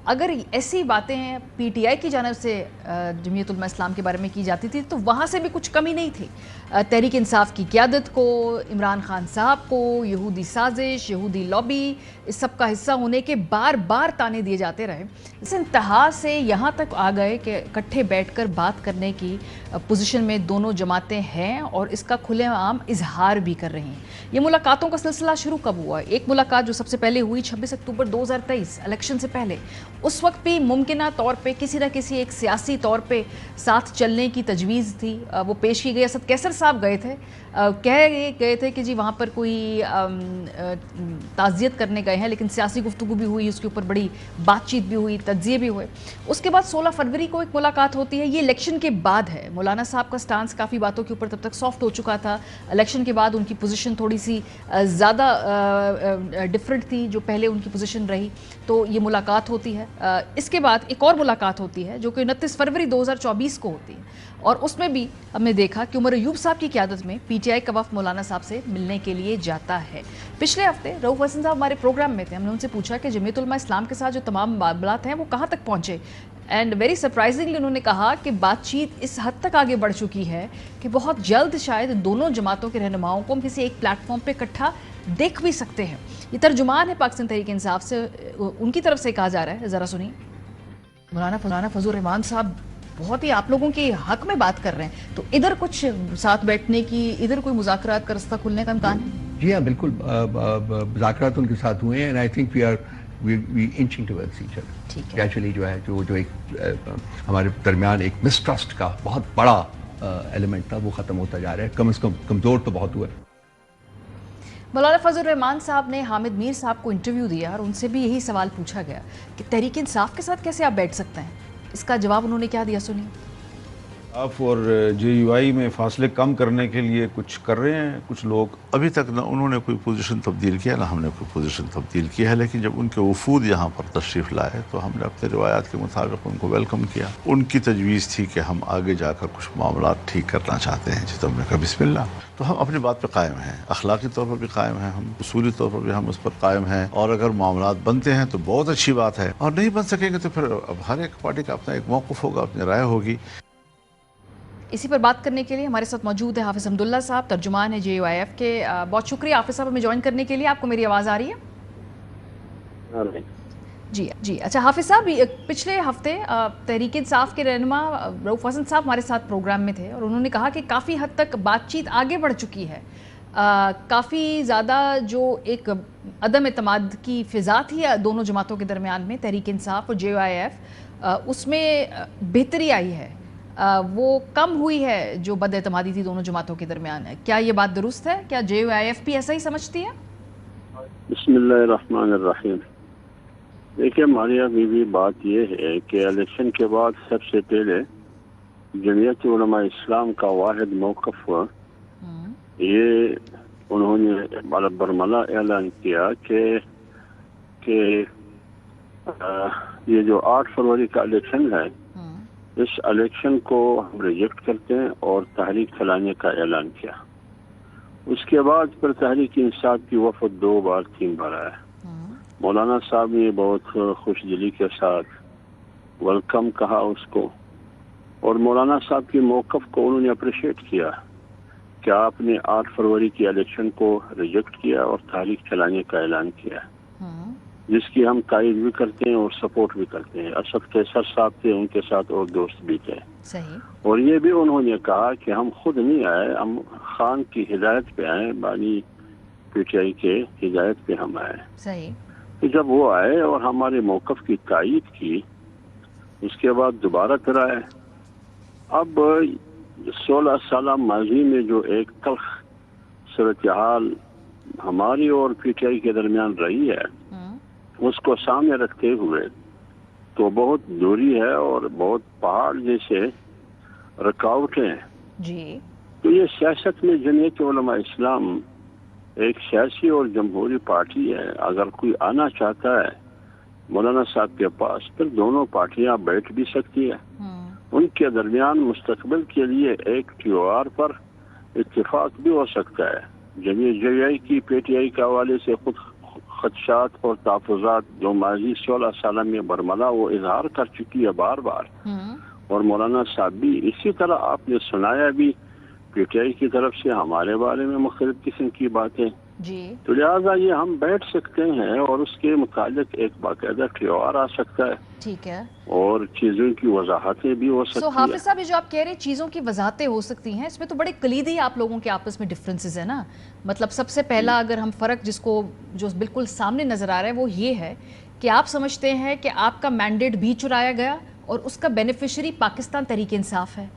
अगर ऐसी बातें PTI की जानिब से जमीयत उलमा इस्लाम के बारे में की जाती थी तो वहाँ से भी कुछ कमी नहीं थी। तहरीक इंसाफ की क़यादत को, इमरान खान साहब को यहूदी साजिश, यहूदी लॉबी, इस सब का हिस्सा होने के बार बार ताने दिए जाते रहे। इस इंतहा से यहाँ तक आ गए कि इकट्ठे बैठकर बात करने की पोजीशन में दोनों जमातें हैं और इसका खुलेआम इजहार भी कर रही हैं। ये मुलाकातों का सिलसिला शुरू कब हुआ? एक मुलाकात जो सबसे पहले हुई 26 अक्टूबर 2023 इलेक्शन से पहले, उस वक्त भी मुमकिना तौर पे किसी न किसी एक सियासी तौर पे साथ चलने की तजवीज़ थी, वो पेश की गई। असद कैसर साहब गए थे, कह गए थे कि जी वहाँ पर कोई ताज़ियत करने गए हैं, लेकिन सियासी गुफ्तगू भी हुई, उसके ऊपर बड़ी बातचीत भी हुई, तज्ज़िये भी हुए। उसके बाद 16 फरवरी को एक मुलाकात होती है, ये इलेक्शन के बाद है। मौलाना साहब का स्टांस काफ़ी बातों के ऊपर तब तक सॉफ्ट हो चुका था, इलेक्शन के बाद उनकी पोजीशन थोड़ी सी ज़्यादा डिफरेंट थी जो पहले उनकी पोजीशन रही। तो ये मुलाकात होती है, इसके बाद एक और मुलाकात होती है जो कि 29 फरवरी 2024 को होती है, और उसमें भी हमने देखा कि उमर अयूब साहब की क़यादत में पीटीआई का वफ़द मौलाना साहब से मिलने के लिए जाता है। पिछले हफ्ते रऊफ हसन साहब हमारे प्रोग्राम में थे, हमने उनसे पूछा कि जमीयत उलमा इस्लाम के साथ जो तमाम मामलात हैं वो कहाँ तक पहुँचे, एंड वेरी सरप्राइजिंगली उन्होंने कहा कि बातचीत इस हद तक आगे बढ़ चुकी है कि बहुत जल्द शायद दोनों जमातों के रहनुमाओं को हम किसी एक प्लेटफॉर्म पे इकट्ठा देख भी सकते हैं। ये तर्जुमान है पाकिस्तान तहरीक इंसाफ से, उनकी तरफ से कहा जा रहा है, ज़रा सुनिए। मौलाना फजल रहमान साहब बहुत ही आप लोगों के हक में बात कर रहे हैं, तो इधर कुछ साथ बैठने की, इधर कोई मुज़ाकरात का रास्ता खुलने का इम्कान है? जी हाँ, बिल्कुल मुज़ाकरात उनके साथ हुए हैं, and I think we inching towards each other. Gradually जो है जो एक हमारे दरमियान एक मिसट्रस्ट का बहुत बड़ा एलिमेंट था वो ख़त्म होता जा रहा है, कम से कम कमज़ोर तो बहुत हुआ है। मौलाना फजल रहमान साहब ने हामिद मीर साहब को इंटरव्यू दिया और उनसे भी यही सवाल पूछा गया कि तहरीक इंसाफ के साथ कैसे आप बैठ सकते हैं। इसका जवाब उन्होंने क्या दिया, सुनिए। आप और JUI में फासले कम करने के लिए कुछ कर रहे हैं कुछ लोग? अभी तक ना उन्होंने कोई पोजीशन तब्दील किया ना हमने कोई पोजीशन तब्दील किया है, लेकिन जब उनके वफूद यहाँ पर तशरीफ़ लाए तो हमने अपने रिवायात के मुताबिक उनको वेलकम किया। उनकी तजवीज़ थी कि हम आगे जाकर कुछ मामला ठीक करना चाहते हैं, तो हमने कहा बिस्मिल्लाह। तो हम अपनी बात पर कायम हैं, अखलाकी तौर पर भी कायम हैं, हम उसूली तौर पर भी हम उस पर कायम हैं, और अगर मामला बनते हैं तो बहुत अच्छी बात है, और नहीं बन सकेंगे तो फिर अब हर एक पार्टी का अपना एक मौक़िफ़ होगा, अपनी राय होगी। इसी पर बात करने के लिए हमारे साथ मौजूद है हाफिज़ हमदुल्ला साहब, तर्जुमान है JUIF के। बहुत शुक्रिया हाफिज़ साहब हमें ज्वाइन करने के लिए। आपको मेरी आवाज़ आ रही है? जी। अच्छा हाफिज़ साहब, पिछले हफ्ते तहरीक इंसाफ के रहनुमा रऊफ हसन साहब हमारे साथ प्रोग्राम में थे और उन्होंने कहा कि काफ़ी हद तक बातचीत आगे बढ़ चुकी है, काफ़ी ज़्यादा जो एक अदम एतमाद की फ़िज़ा थी दोनों जमातों के दरमियान में, तहरीक इंसाफ और JUIF, उसमें बेहतरी आई है, वो कम हुई है जो बदएतमादी थी दोनों जमातों के दरमियान है। क्या ये बात दुरुस्त है? क्या JUIF भी ऐसा ही समझती है? बिस्मिल्लाहिर्रहमानिर्रहीम। देखिए मारिया बीवी, बात ये है कि इलेक्शन के बाद सबसे पहले जमीयत उलमा इस्लाम का वाहिद मौक़िफ़ हुआ, ये उन्होंने बरमला ऐलान किया कि ये जो 8 फरवरी का इलेक्शन है, इस इलेक्शन को हम रिजेक्ट करते हैं, और तहरीक चलाने का ऐलान किया। उसके बाद फिर तहरीक इंसाफ की वफद 2 बार 3 बार आया। मौलाना साहब ने बहुत खुशदिली के साथ वेलकम कहा उसको, और मौलाना साहब के मौक़िफ़ को उन्होंने अप्रिशिएट किया कि आपने 8 फरवरी की इलेक्शन को रिजेक्ट किया और तहरीक चलाने का ऐलान किया, जिसकी हम तायद भी करते हैं और सपोर्ट भी करते हैं। असद कैसर साहब थे, उनके साथ और दोस्त भी थे। सही। और ये भी उन्होंने कहा कि हम खुद नहीं आए, हम खान की हिदायत पे आए, बानी PTI के हिदायत पे हम आए। सही। तो जब वो आए और हमारे मौक़िफ़ की तायद की, उसके बाद दोबारा फिर आए। अब 16 साल माजी में जो एक तल्ख सूरत हाल हमारी और PTI के दरमियान रही है, उसको सामने रखते हुए तो बहुत दूरी है और बहुत पहाड़ जैसे रुकावटें जी। तो ये सियासत में जमीयत उलमा इस्लाम एक सियासी और जमहूरी पार्टी है। अगर कोई आना चाहता है मौलाना साहब के पास, फिर दोनों पार्टियां बैठ भी सकती है। उनके दरमियान मुस्तकबिल के लिए एक TOR पर इत्तेफाक भी हो सकता है। JUI की PTI के हवाले से खुद खदशात और तहफ़्फ़ुज़ात जो माजी 16 साल में बरमला वो इजहार कर चुकी है बार बार, और मौलाना साहब भी इसी तरह आपने सुनाया भी PTI की तरफ से हमारे बारे में मुख्तलिफ किस्म की बातें जी। तो लिहाजा ये हम बैठ सकते हैं और उसके मुतालिक एक बाकायदा TOR आ सकता है, ठीक है, और चीज़ों की वजाहतें भी हो सकती है। हाफिज साहब, ये जो आप कह रहे हैं चीज़ों की वजाहतें हो सकती हैं, इसमें तो बड़े कलीदी आप लोगों के आपस में डिफरेंसेस है ना। मतलब सबसे पहला अगर हम फ़र्क जिसको जो बिल्कुल सामने नज़र आ रहा है वो ये है कि आप समझते हैं कि आपका मैंडेट भी चुराया गया और उसका बेनिफिशरी पाकिस्तान तहरीक इंसाफ है।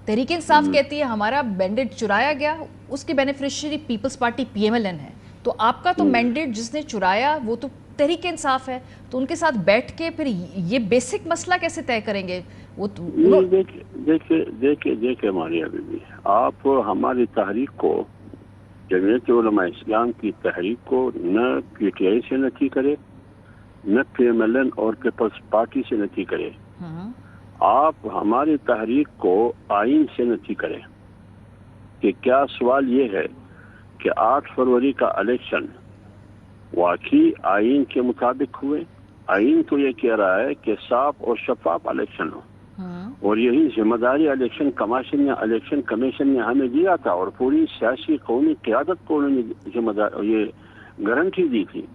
तहरीक इंसाफ कहती है हमारा मैंडेट चुराया गया, उसकी बेनिफिशरी पीपल्स पार्टी PMLN है। तो आपका तो मैंडेट जिसने चुराया वो तो तहरीक इंसाफ है, तो उनके साथ बैठ के फिर ये बेसिक मसला कैसे तय करेंगे? वो तो देखिए मारिया बीबी, आप हमारी तहरीक को, जमीयत उलमा इस्लाम की तहरीक को न PTI से नफी करे, न PMLN और पीपल्स पार्टी से नती करे, आप हमारी तहरीक को आइन से नती करें। कि क्या सवाल ये है कि 8 फरवरी का इलेक्शन वाकई आइन के मुताबिक हुए? आइन तो ये कह रहा है कि साफ और शफाफ इलेक्शन हो, और यही जिम्मेदारी इलेक्शन कमीशन ने हमें दिया था, और पूरी सियासी कौमी क़यादत को उन्होंने जिम्मेदारी ये गारंटी दी थी।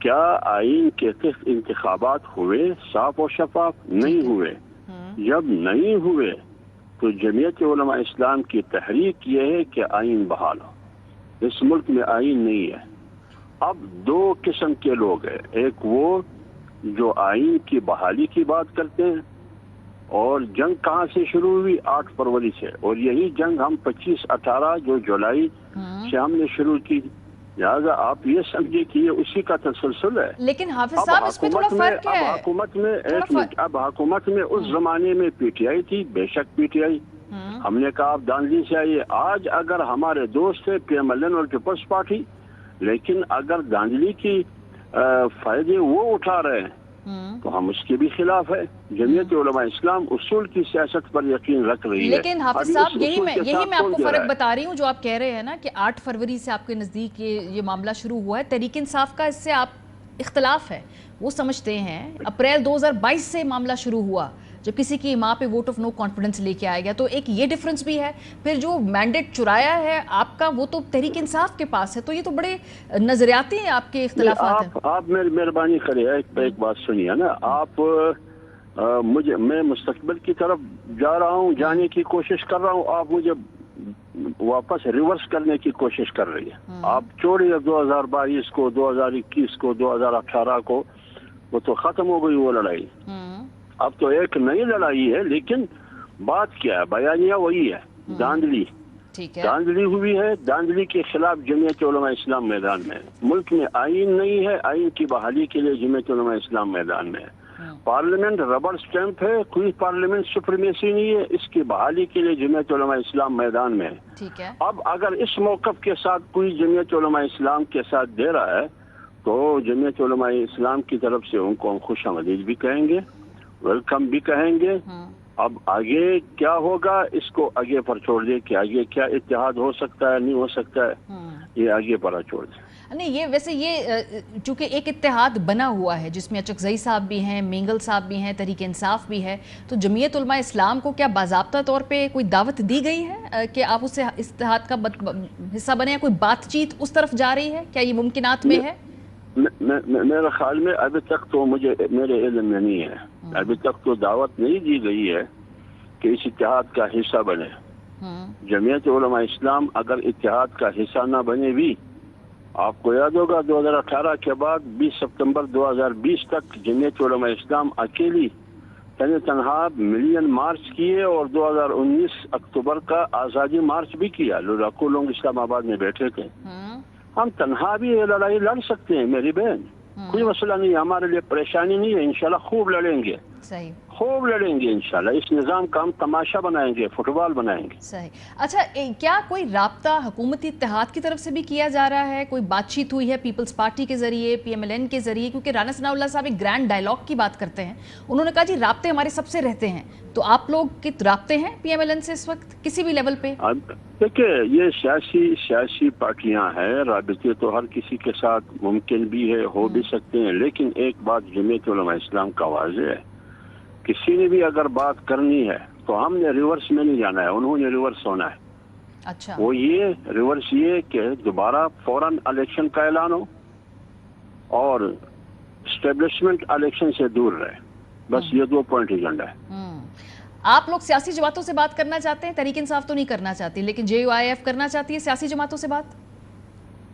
क्या आइन के तहत इंतखाबात हुए साफ और शफाफ? नहीं हुए। जब नहीं हुए तो जमीयत उलमा इस्लाम की तहरीक ये है कि आइन बहाल हो। इस मुल्क में आइन नहीं है। अब 2 किस्म के लोग हैं, एक वो जो आइन की बहाली की बात करते हैं, और जंग कहाँ से शुरू हुई? 8 फरवरी से, और यही जंग हम 25-18 जो जुलाई से हमने शुरू की। लिहाजा आप ये समझिए कि ये उसी का तसलसल है। लेकिन हाफिज साहब इसमें थोड़ा फर्क क्या है? हुकूमत में एक मिनट, अब हुकूमत में उस जमाने में PTI थी, बेशक PTI, हमने कहा आप दांधली से आइए। आज अगर हमारे दोस्त है PMLN और पीपल्स पार्टी, लेकिन अगर दांधली की फायदे वो उठा रहे हैं तो हम उसके भी खिलाफ है। जमीयत उलमा इस्लाम उसूल की सियासत पर यकीन रख रही है। लेकिन हाफिज साहब यही मैं आपको फर्क बता रही हूँ जो आप कह रहे हैं ना कि 8 फरवरी से आपके नज़दीक ये मामला शुरू हुआ है। तहरीक इंसाफ का इससे आप इख्तलाफ है, वो समझते हैं अप्रैल 2022 से मामला शुरू हुआ जब किसी की माँ पे वोट ऑफ नो कॉन्फिडेंस लेके आया गया, तो एक ये डिफरेंस भी है। फिर जो मैंडेट चुराया है आपका वो तो तहरीक इंसाफ के पास है, तो ये तो बड़े नजरियाती हैं आपके इख्तलाफात हैं। आप मेरी मेहरबानी करिए, एक बात सुनिए ना आप। मैं मुस्तकबिल की तरफ जा रहा हूँ, जाने की कोशिश कर रहा हूँ, आप मुझे वापस रिवर्स करने की कोशिश कर रही है। आप छोड़िए 2022 को, 2021 को, 2018 को, वो तो खत्म हो गई वो लड़ाई। अब तो एक नई लड़ाई है, लेकिन बात क्या है? बयानिया वही है, दांधली। दांधली हुई है, दांधली के खिलाफ जमीयत उलमा इस्लाम मैदान में है। मुल्क में आइन नहीं है, आइन की बहाली के लिए जमीयत उलमा इस्लाम मैदान में है। पार्लियामेंट रबर स्टैंप है, कोई पार्लियामेंट सुप्रीमेसी नहीं है, इसकी बहाली के लिए जमीयत उलमा इस्लाम मैदान में है। ठीक है। अब अगर इस मौक़िफ़ के साथ कोई जमीयत उलमा इस्लाम के साथ दे रहा है तो जमीयत उलमा इस्लाम की तरफ से उनको हम खुशामदीद भी कहेंगे, वेलकम भी कहेंगे। अब आगे क्या होगा इसको आगे पर छोड़ दे कि आगे क्या इत्तेहाद हो सकता है, नहीं हो सकता है, ये आगे पर छोड़ दे। नहीं, ये वैसे ये चूंकि एक इत्तेहाद बना हुआ है जिसमें अचकज़ई साहब भी हैं, मेंगल साहब भी हैं, तहरीक इंसाफ भी है, तो जमीयत उलमा इस्लाम को क्या बाज़ाब्ता तौर पे कोई दावत दी गई है कि आप उससे इत्तेहाद का हिस्सा बने, कोई बातचीत उस तरफ जा रही है? क्या ये मुमकिनात में है? मेरे ख्याल में अभी तक तो मेरे इल्म में नहीं है। अभी तक तो दावत नहीं दी गई है कि इस इत्तेहाद का हिस्सा बने। जमीयत उलमा इस्लाम अगर इत्तेहाद का हिस्सा ना बने भी, आपको याद होगा 2018 के बाद 20 सितंबर 2020 तक जमीयत उलमा इस्लाम अकेली तनहा मिलियन मार्च किए, और 2019 अक्टूबर का आज़ादी मार्च भी किया। लाखों लोग इस्लामाबाद में बैठे थे। हम तनहा भी ये लड़ाई लड़ सकते हैं मेरी बहन, कोई मसला नहीं, हमारे लिए परेशानी नहीं है। इंशाल्लाह खूब लड़ेंगे, सही खूब लड़ेंगे इंशाल्लाह। इस निज़ाम का हम तमाशा बनाएंगे, फुटबॉल बनाएंगे। सही। अच्छा, क्या कोई राब्ता हुकूमती इत्तेहाद की तरफ से भी किया जा रहा है? कोई बातचीत हुई है पीपल्स पार्टी के जरिए, PMLN के जरिए? क्योंकि राना सनाउल्लाह साहब एक ग्रैंड डायलॉग की बात करते हैं, उन्होंने कहा जी राब्ते हमारे सबसे रहते हैं। तो आप लोग के राब्ते हैं PMLN से इस वक्त किसी भी लेवल पे? देखिए, ये सियासी पार्टियां हैं, राबिते तो हर किसी के साथ मुमकिन भी है, हो भी सकते हैं, लेकिन एक बात जमीयत उलमा इस्लाम का वाज़ेह है, किसी ने भी अगर बात करनी है तो हमने रिवर्स में नहीं जाना है, उन्होंने रिवर्स होना है। अच्छा। वो ये रिवर्स ये कि दोबारा फौरन इलेक्शन का ऐलान हो और एस्टेब्लिशमेंट इलेक्शन से दूर रहे, बस ये 2 पॉइंट एजेंडा है। आप लोग सियासी जमातों से बात करना चाहते हैं? तहरीक इंसाफ तो नहीं करना चाहती, लेकिन JUIF करना चाहती है सियासी जमातों से बात?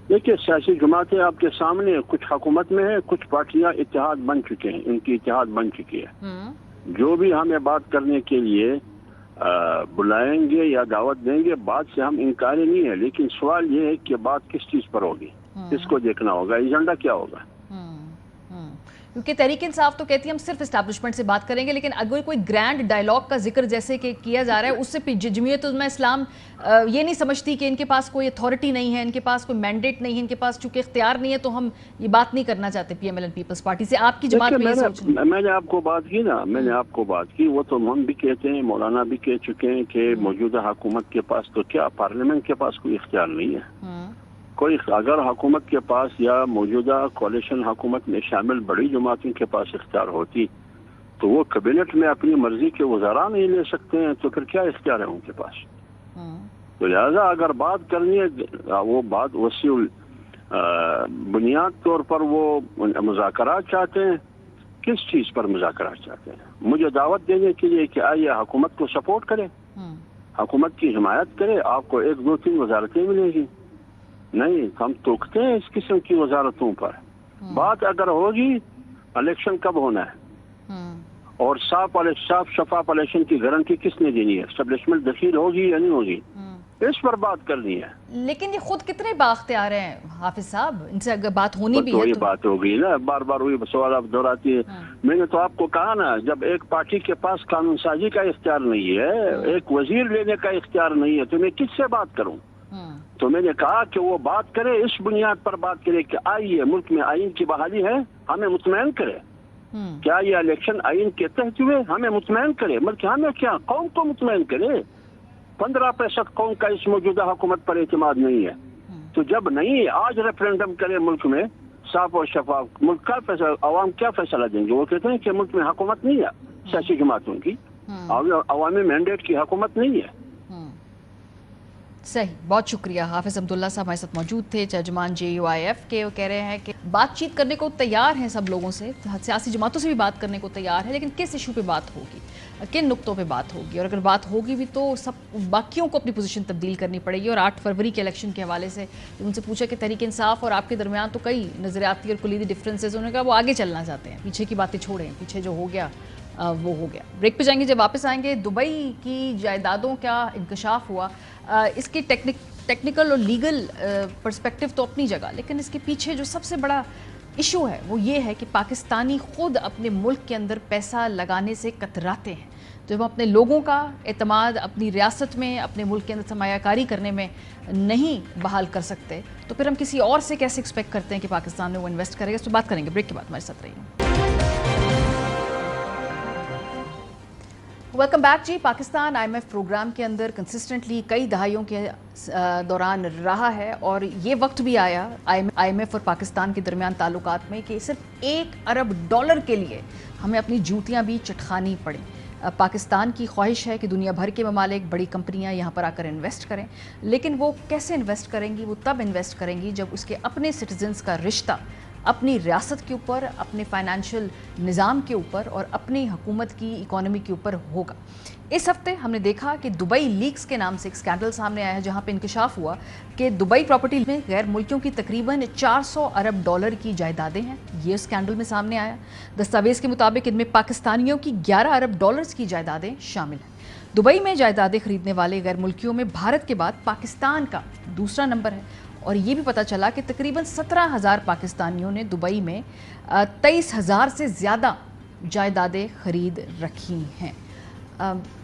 देखिए, सियासी जमातें आपके सामने, कुछ हुकूमत में है, कुछ पार्टियां इत्तेहाद बन चुके हैं, इनकी इत्तेहाद बन चुकी है। जो भी हमें बात करने के लिए बुलाएंगे या दावत देंगे, बात से हम इनकारी नहीं है, लेकिन सवाल ये है कि बात किस चीज पर होगी, इसको देखना होगा, एजेंडा क्या होगा। کیونکہ تحریک انصاف تو کہتی ہے ہم صرف اسٹیبلشمنٹ سے بات کریں گے، لیکن اگر کوئی گرینڈ ڈائلاگ کا ذکر جیسے کہ کیا جا رہا ہے، اس سے جمعیت علماء اسلام یہ نہیں سمجھتی کہ ان کے پاس کوئی اتھارٹی نہیں ہے، ان کے پاس کوئی مینڈیٹ نہیں ہے، ان کے پاس چونکہ اختیار نہیں ہے تو ہم یہ بات نہیں کرنا چاہتے P M L N Peoples Party سے. آپ کی جماعت میں یہ سوچ نہیں؟ میں نے آپ کو بات کی نا، میں نے آپ کو بات کی، وہ تو ہم بھی کہتے ہیں، مولانا بھی کہہ چکے ہیں کہ موجودہ حکومت کے پاس تو کیا پارلیمنٹ کے پاس کوئی اختیار نہیں ہے. کوئی اگر حکومت کے پاس یا موجودہ کولیشن حکومت میں شامل بڑی جماعتوں کے پاس اختیار ہوتی تو وہ کابینٹ میں اپنی مرضی کے وزراء نہیں لے سکتے ہیں، تو پھر کیا اختیار ہے ان کے پاس؟ تو لہذا اگر بات کرنی ہے، وہ بات وسیع بنیاد طور پر وہ مذاکرات چاہتے ہیں. کس چیز پر مذاکرات چاہتے ہیں؟ مجھے دعوت دینے کے لیے کہ آئیے حکومت کو سپورٹ کرے، حکومت کی حمایت کرے، آپ کو 1 2 3 وزارتیں ملے گی. نہیں، ہم توکتے ہیں اس قسم کی وزارتوں پر. بات اگر ہوگی الیکشن کب ہونا ہے اور صاف شفاف الیکشن کی گارنٹی کس نے دینی ہے، اسٹیبلشمنٹ دخیل ہوگی یا نہیں ہوگی، اس پر بات کرنی ہے. لیکن یہ خود کتنے بااختیار ہیں حافظ صاحب، ان سے اگر بات ہونی بھی ہے تو یہ تو بات ہوگی نا، بار بار وہی سوال آپ دہراتی ہے. میں نے تو آپ کو کہا نا، جب ایک پارٹی کے پاس قانون سازی کا اختیار نہیں ہے، ایک وزیر لینے کا اختیار نہیں ہے، تو میں کس سے بات کروں؟ تو میں نے کہا کہ وہ بات کرے، اس بنیاد پر بات کرے کہ آئیے ملک میں آئین کی بحالی ہے، ہمیں مطمئن کرے. کیا یہ الیکشن آئین کے تحت ہوئے؟ ہمیں مطمئن کرے. بلکہ ہمیں کیا، قوم کو مطمئن کرے. 15% قوم کا اس موجودہ حکومت پر اعتماد نہیں ہے. تو جب نہیں ہے، آج ریفرینڈم کرے ملک میں صاف اور شفاف، ملک کا فیصلہ، عوام کیا فیصلہ دیں گے؟ وہ کہتے ہیں کہ ملک میں حکومت نہیں ہے سیاسی جماعتوں کی، عوامی مینڈیٹ کی حکومت نہیں ہے. صحیح، بہت شکریہ. حافظ عبداللہ صاحب ہمارے ساتھ موجود تھے، ترجمان JUIF کے. وہ کہہ رہے ہیں کہ بات چیت کرنے کو تیار ہیں سب لوگوں سے، سیاسی جماعتوں سے بھی بات کرنے کو تیار ہے، لیکن کس ایشو پہ بات ہوگی، کن نقطوں پہ بات ہوگی، اور اگر بات ہوگی بھی تو سب باقیوں کو اپنی پوزیشن تبدیل کرنی پڑے گی. اور 8 فروری کے الیکشن کے حوالے سے ان سے پوچھا کہ تحریک انصاف اور آپ کے درمیان تو کئی نظریاتی اور کلیدی ڈفرینسز، انہوں نے کہا وہ آگے چلنا چاہتے ہیں، پیچھے کی باتیں چھوڑیں، پیچھے جو ہو گیا وہ ہو گیا. بریک پہ جائیں گے. جب واپس آئیں گے، دبئی کی جائیدادوں کا انکشاف ہوا، اس کی ٹیکنیکل اور لیگل پرسپیکٹیو تو اپنی جگہ، لیکن اس کے پیچھے جو سب سے بڑا ایشو ہے وہ یہ ہے کہ پاکستانی خود اپنے ملک کے اندر پیسہ لگانے سے کتراتے ہیں. جب ہم اپنے لوگوں کا اعتماد اپنی ریاست میں، اپنے ملک کے اندر سرمایہ کاری کرنے میں نہیں بحال کر سکتے، تو پھر ہم کسی اور سے کیسے ایکسپیکٹ کرتے ہیں کہ پاکستان میں وہ انویسٹ کرے گا؟ اس پہ بات کریں گے بریک کے بعد. ہمارے ساتھ رہیے. ویلکم بیک جی. پاکستان IMF پروگرام کے اندر کنسسٹنٹلی کئی دہائیوں کے دوران رہا ہے، اور یہ وقت بھی آیا IMF اور پاکستان کے درمیان تعلقات میں کہ صرف $1 ارب کے لیے ہمیں اپنی جوتیاں بھی چٹخانی پڑیں. پاکستان کی خواہش ہے کہ دنیا بھر کے ممالک، بڑی کمپنیاں یہاں پر آ کر انویسٹ کریں، لیکن وہ کیسے انویسٹ کریں گی؟ وہ تب انویسٹ کریں گی جب اس کے اپنے سٹیزنز کا رشتہ اپنی ریاست کے اوپر، اپنے فائنینشیل نظام کے اوپر اور اپنی حکومت کی اکانومی کے اوپر ہوگا. اس ہفتے ہم نے دیکھا کہ دبئی لیکس کے نام سے ایک اسکینڈل سامنے آیا ہے، جہاں پہ انکشاف ہوا کہ دبئی پراپرٹی میں غیر ملکیوں کی تقریباً $400 ارب کی جائیدادیں ہیں. یہ اسکینڈل میں سامنے آیا. دستاویز کے مطابق ان میں پاکستانیوں کی $11 ارب کی جائیدادیں شامل ہیں. دبئی میں جائیدادیں خریدنے والے غیر ملکیوں میں بھارت کے بعد پاکستان کا دوسرا نمبر ہے، اور یہ بھی پتہ چلا کہ تقریباً 17,000 پاکستانیوں نے دبئی میں 23,000 سے زیادہ جائیدادیں خرید رکھی ہیں.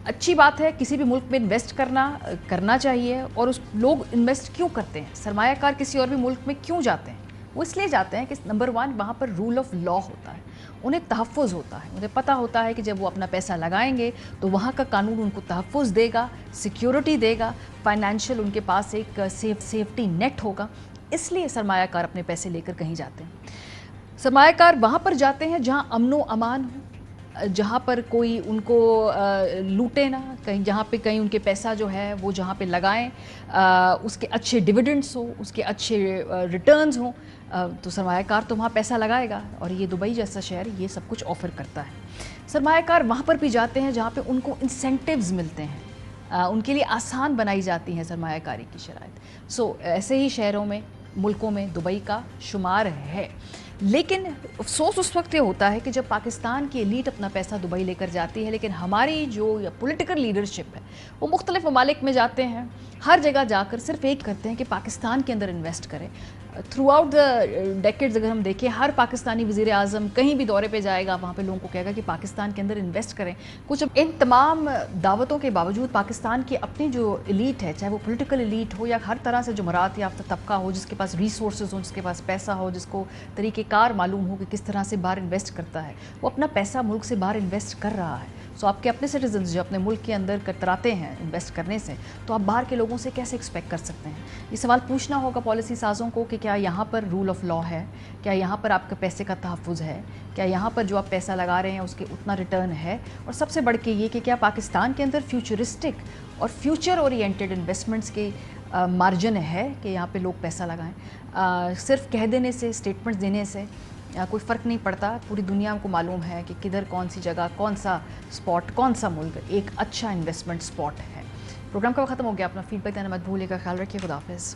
اچھی بات ہے، کسی بھی ملک میں انویسٹ کرنا چاہیے. اور لوگ انویسٹ کیوں کرتے ہیں؟ سرمایہ کار کسی اور بھی ملک میں کیوں جاتے ہیں؟ وہ اس لیے جاتے ہیں کہ نمبر 1 وہاں پر رول آف لا ہوتا ہے، انہیں تحفظ ہوتا ہے، انہیں پتہ ہوتا ہے کہ جب وہ اپنا پیسہ لگائیں گے تو وہاں کا قانون ان کو تحفظ دے گا، سیکیورٹی دے گا، فائنینشیل ان کے پاس ایک سیفٹی نیٹ ہوگا. اس لیے سرمایہ کار اپنے پیسے لے کر کہیں جاتے ہیں. سرمایہ کار وہاں پر جاتے ہیں جہاں امن و امان ہو، جہاں پر کوئی ان کو لوٹے نہ، کہیں جہاں پہ کہیں ان کے پیسہ جو ہے وہ جہاں پہ لگائیں اس کے اچھے ڈیویڈنڈس ہوں، اس کے اچھے ریٹرنز ہوں، تو سرمایہ کار تو وہاں پیسہ لگائے گا. اور یہ دبئی جیسا شہر یہ سب کچھ آفر کرتا ہے. سرمایہ کار وہاں پر بھی جاتے ہیں جہاں پہ ان کو انسینٹیوز ملتے ہیں، ان کے لیے آسان بنائی جاتی ہیں سرمایہ کاری کی شرائط. ایسے ہی شہروں میں، ملکوں میں دبئی کا شمار ہے. لیکن افسوس اس وقت یہ ہوتا ہے کہ جب پاکستان کی ایلیٹ اپنا پیسہ دبئی لے کر جاتی ہے، لیکن ہماری جو پولیٹیکل لیڈرشپ ہے وہ مختلف ممالک میں جاتے ہیں، ہر جگہ جا کر صرف ایک کرتے ہیں کہ پاکستان کے اندر انویسٹ کریں. थ्रू आउट द डेकेड्स अगर हम देखें, हर पाकिस्तानी वज़ीर आज़म कहीं भी दौरे पे जाएगा, वहाँ पे लोगों को कहेगा कि पाकिस्तान के अंदर इन्वेस्ट करें कुछ। इन तमाम दावतों के बावजूद पाकिस्तान की अपनी जो एलीट है, चाहे वो पॉलिटिकल एलीट हो या हर तरह से जो मरात याफ्ता तबका हो, जिसके पास रिसोर्सेज हो, जिसके पास पैसा हो, जिसको तरीक़ेकार मालूम हो कि किस तरह से बाहर इन्वेस्ट करता है, वो अपना पैसा मुल्क से बाहर इन्वेस्ट कर रहा है। सो आपके अपने सिटीजन्स जो अपने मुल्क के अंदर कतराते हैं इन्वेस्ट करने से, तो आप बाहर के लोगों से कैसे एक्सपेक्ट कर सकते हैं? ये सवाल पूछना होगा पॉलिसी साज़ों को कि क्या यहाँ पर रूल ऑफ लॉ है, क्या यहाँ पर आपके पैसे का तहफ़्फ़ुज़ है, क्या यहाँ पर जो आप पैसा लगा रहे हैं उसके उतना रिटर्न है, और सबसे बढ़ के ये कि क्या पाकिस्तान के अंदर फ्यूचरिस्टिक और फ्यूचर ओरिएंटेड इन्वेस्टमेंट्स के मार्जिन है कि यहाँ पे लोग पैसा लगाएं। सिर्फ कह देने से, स्टेटमेंट्स देने से कोई फ़र्क नहीं पड़ता। पूरी दुनिया को मालूम है कि किधर कौन सी जगह, कौन सा स्पॉट, कौन सा मुल्क एक अच्छा इन्वेस्टमेंट स्पॉट है। प्रोग्राम का ख़त्म हो गया। अपना फीडबैक देना मत भूलिएगा। ख्याल रखिए। खुदा हाफ़िज़।